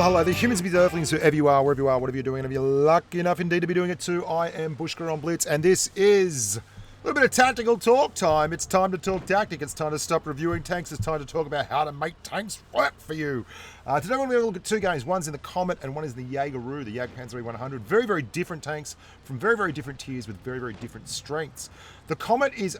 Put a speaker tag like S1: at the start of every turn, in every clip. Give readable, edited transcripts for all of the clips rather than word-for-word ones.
S1: Hello, the humans, bees, earthlings, whoever you are, wherever you are, whatever you're doing, and if you're lucky enough indeed to be doing it too, I am Bushka on Blitz, and this is a little bit of tactical talk time. It's time to talk tactic. It's time to stop reviewing tanks. It's time to talk about how to make tanks work for you. Today we're going to look at two games. One's in the Comet and one is in the Jaeger-Roo, the Jagdpanzer 100. Very, very different tanks from very, very different tiers with very, very different strengths. The Comet is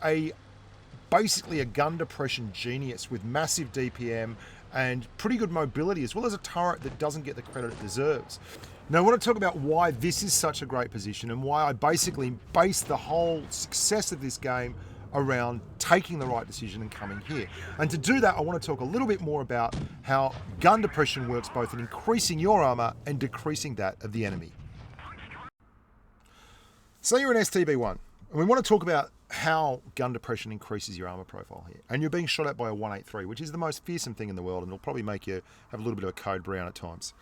S1: basically a gun depression genius with massive DPM and pretty good mobility, as well as a turret that doesn't get the credit it deserves. Now, I want to talk about why this is such a great position and why I basically base the whole success of this game around taking the right decision and coming here. And to do that, I want to talk a little bit more about how gun depression works both in increasing your armor and decreasing that of the enemy. Say you're an STB1, and we want to talk about how gun depression increases your armor profile here. And you're being shot at by a 183, which is the most fearsome thing in the world, and it'll probably make you have a little bit of a code brown at times.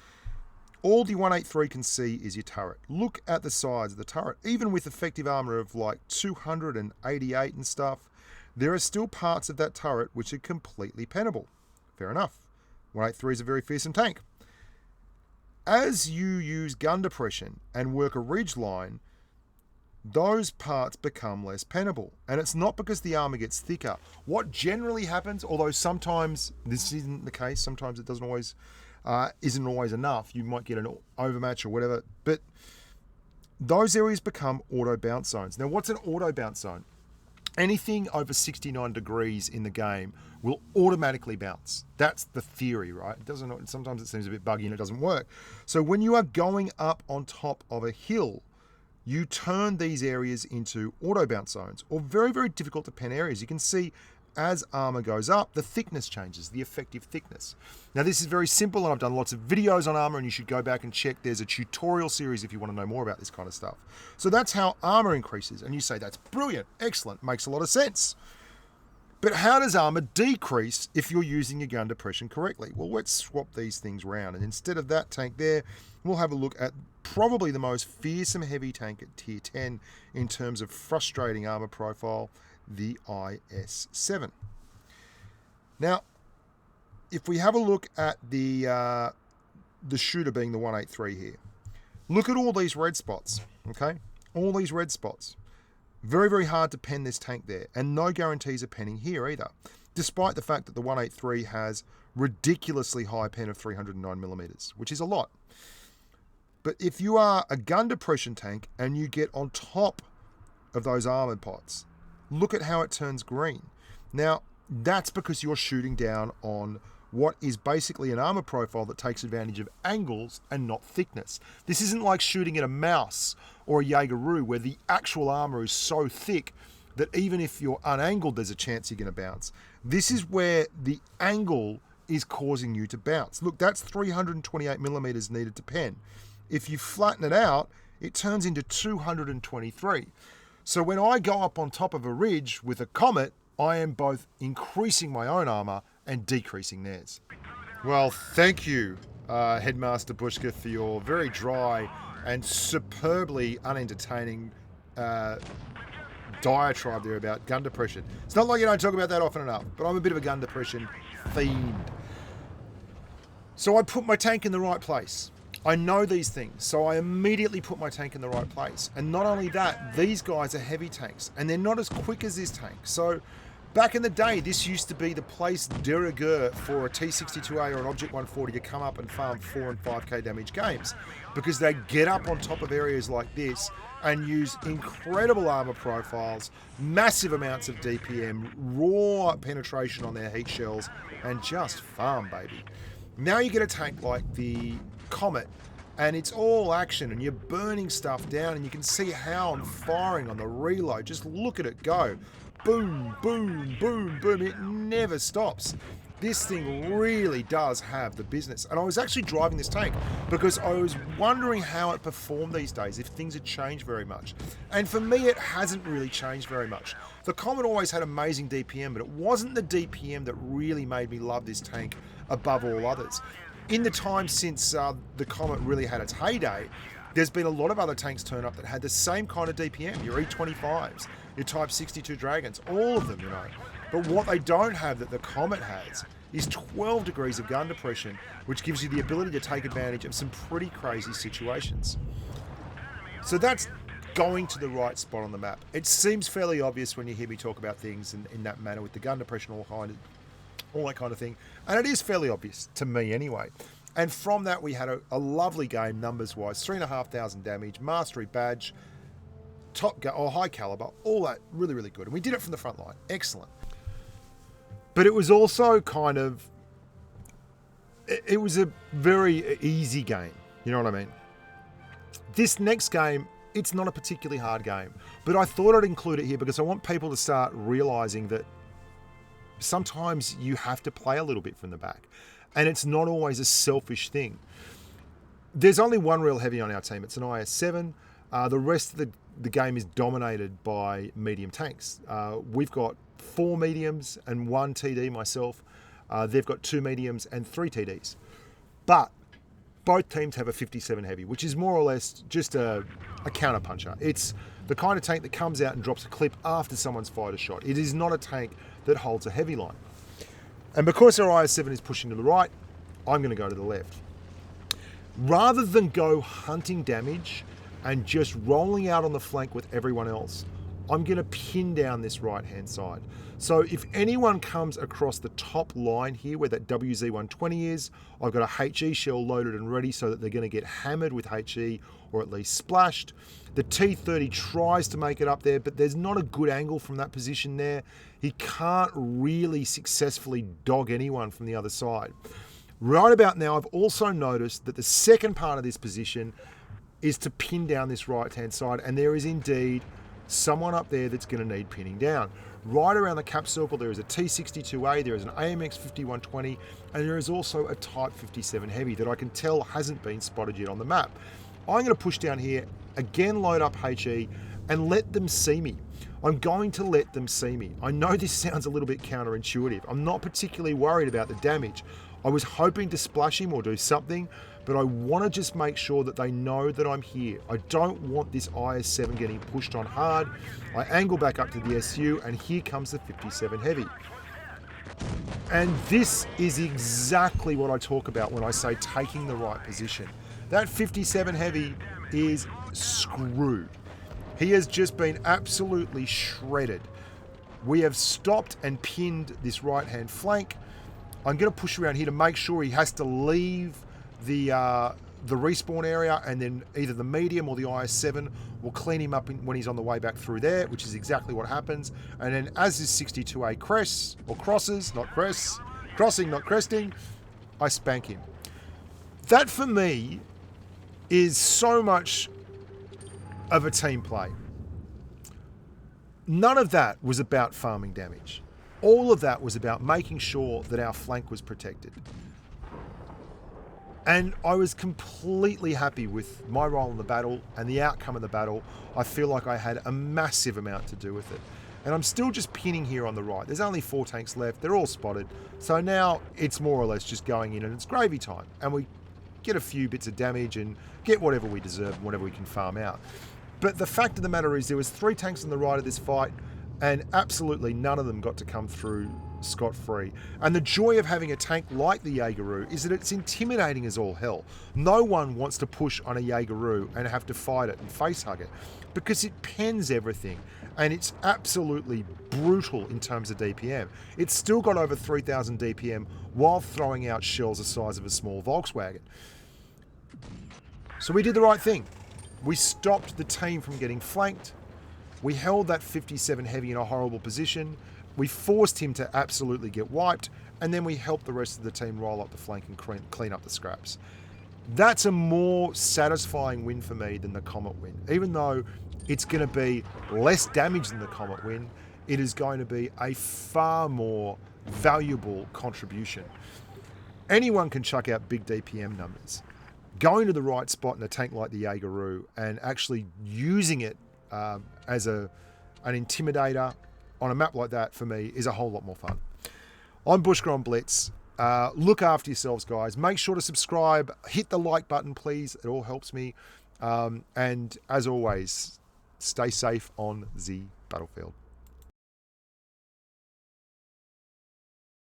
S1: All the 183 can see is your turret. Look at the sides of the turret. Even with effective armor of like 288 and stuff, there are still parts of that turret which are completely pennable. Fair enough. 183 is a very fearsome tank. As you use gun depression and work a ridge line, those parts become less pennable. And it's not because the armor gets thicker. What generally happens, although sometimes this isn't the case, sometimes it isn't always enough. You might get an overmatch or whatever, but those areas become auto bounce zones. Now, what's an auto bounce zone? Anything over 69 degrees in the game will automatically bounce. That's the theory, right? It doesn't. Sometimes it seems a bit buggy and it doesn't work. So when you are going up on top of a hill, you turn these areas into auto bounce zones, or very, very difficult to pen areas. You can see as armor goes up, the thickness changes, the effective thickness. Now, this is very simple, and I've done lots of videos on armor, and you should go back and check. There's a tutorial series if you want to know more about this kind of stuff. So that's how armor increases, and you say, that's brilliant, excellent, makes a lot of sense. But how does armor decrease if you're using your gun depression correctly? Well, let's swap these things around, and instead of that tank there, we'll have a look at probably the most fearsome heavy tank at tier 10 in terms of frustrating armor profile, the IS-7. Now, if we have a look at the shooter being the 183 here, look at all these red spots, okay? All these red spots. Very, very hard to pen this tank there, and no guarantees of penning here either, despite the fact that the 183 has ridiculously high pen of 309mm, which is a lot. But if you are a gun depression tank and you get on top of those armored pots, look at how it turns green. Now, that's because you're shooting down on what is basically an armor profile that takes advantage of angles and not thickness. This isn't like shooting at a mouse or a Jaeger-Roo where the actual armor is so thick that even if you're unangled, there's a chance you're going to bounce. This is where the angle is causing you to bounce. Look, that's 328mm needed to pen. If you flatten it out, it turns into 223. So when I go up on top of a ridge with a Comet, I am both increasing my own armor and decreasing theirs. Well, thank you, Headmaster Bushka, for your very dry and superbly unentertaining diatribe there about gun depression. It's not like you don't talk about that often enough, but I'm a bit of a gun depression fiend. So I put my tank in the right place. I know these things, so I immediately put my tank in the right place. And not only that, these guys are heavy tanks, and they're not as quick as this tank. So back in the day, this used to be the place de rigueur for a T62A or an Object 140 to come up and farm 4 and 5k damage games, because they get up on top of areas like this and use incredible armor profiles, massive amounts of DPM, raw penetration on their heat shells, and just farm, baby. Now you get a tank like the Comet, and it's all action, and you're burning stuff down, and you can see how I'm firing on the reload. Just look at it go. Boom, boom, boom, boom. It never stops. This thing really does have the business. And I was actually driving this tank because I was wondering how it performed these days, if things had changed very much. And for me, it hasn't really changed very much. The Comet always had amazing DPM, but it wasn't the DPM that really made me love this tank above all others. In the time since the Comet really had its heyday, there's been a lot of other tanks turn up that had the same kind of DPM, your E25s, your Type 62 Dragons, all of them, you know. But what they don't have that the Comet has is 12 degrees of gun depression, which gives you the ability to take advantage of some pretty crazy situations. So that's going to the right spot on the map. It seems fairly obvious when you hear me talk about things in that manner with the gun depression, all that kind of thing. And it is fairly obvious to me anyway. And from that, we had a lovely game numbers-wise. 3,500 damage, mastery badge, high caliber, all that really, really good. And we did it from the front line. Excellent. But it was also kind of... It was a very easy game. You know what I mean? This next game, it's not a particularly hard game, but I thought I'd include it here because I want people to start realizing that sometimes you have to play a little bit from the back, and it's not always a selfish thing. There's only one real heavy on our team. It's an IS-7. The rest of the game is dominated by medium tanks. We've got 4 mediums and 1 TD myself. They've got 2 mediums and 3 TDs. But both teams have a 57 heavy, which is more or less just a counter puncher. It's the kind of tank that comes out and drops a clip after someone's fired a shot. It is not a tank that holds a heavy line. And because our IS-7 is pushing to the right, I'm going to go to the left. Rather than go hunting damage and just rolling out on the flank with everyone else, I'm going to pin down this right-hand side. So if anyone comes across the top line here where that WZ-120 is, I've got a HE shell loaded and ready so that they're going to get hammered with HE or at least splashed. The T-30 tries to make it up there, but there's not a good angle from that position there. He can't really successfully dog anyone from the other side. Right about now, I've also noticed that the second part of this position is to pin down this right-hand side, and there is indeed someone up there that's going to need pinning down. Right around the cap circle, there is a T-62A, there is an AMX 5120, and there is also a Type 57 Heavy that I can tell hasn't been spotted yet on the map. I'm going to push down here, again load up HE, and let them see me. I'm going to let them see me. I know this sounds a little bit counterintuitive. I'm not particularly worried about the damage. I was hoping to splash him or do something, but I want to just make sure that they know that I'm here. I don't want this IS-7 getting pushed on hard. I angle back up to the SU, and here comes the 57 Heavy. And this is exactly what I talk about when I say taking the right position. That 57 Heavy is screwed. He has just been absolutely shredded. We have stopped and pinned this right-hand flank. I'm going to push around here to make sure he has to leave the respawn area, and then either the medium or the IS-7 will clean him up when he's on the way back through there, which is exactly what happens. And then as this 62A crests, or crosses, not crests, crossing, not cresting, I spank him. That for me is so much of a team play. None of that was about farming damage. All of that was about making sure that our flank was protected. And I was completely happy with my role in the battle and the outcome of the battle. I feel like I had a massive amount to do with it. And I'm still just pinning here on the right. There's only 4 tanks left. They're all spotted. So now it's more or less just going in and it's gravy time. And we get a few bits of damage and get whatever we deserve and whatever we can farm out. But the fact of the matter is there was 3 tanks on the right of this fight, and absolutely none of them got to come through scot-free. And the joy of having a tank like the Jaegeru is that it's intimidating as all hell. No one wants to push on a Jaegeru and have to fight it and face hug it, because it pens everything and it's absolutely brutal in terms of DPM. It's still got over 3,000 DPM while throwing out shells the size of a small Volkswagen. So we did the right thing. We stopped the team from getting flanked. We held that 57 Heavy in a horrible position. We forced him to absolutely get wiped, and then we helped the rest of the team roll up the flank and clean up the scraps. That's a more satisfying win for me than the Comet win. Even though it's going to be less damage than the Comet win, it is going to be a far more valuable contribution. Anyone can chuck out big DPM numbers. Going to the right spot in a tank like the Jaegeru and actually using it as an intimidator on a map like that, for me, is a whole lot more fun. I'm Bushka on Blitz. Look after yourselves, guys. Make sure to subscribe. Hit the like button, please. It all helps me. And as always, stay safe on the battlefield.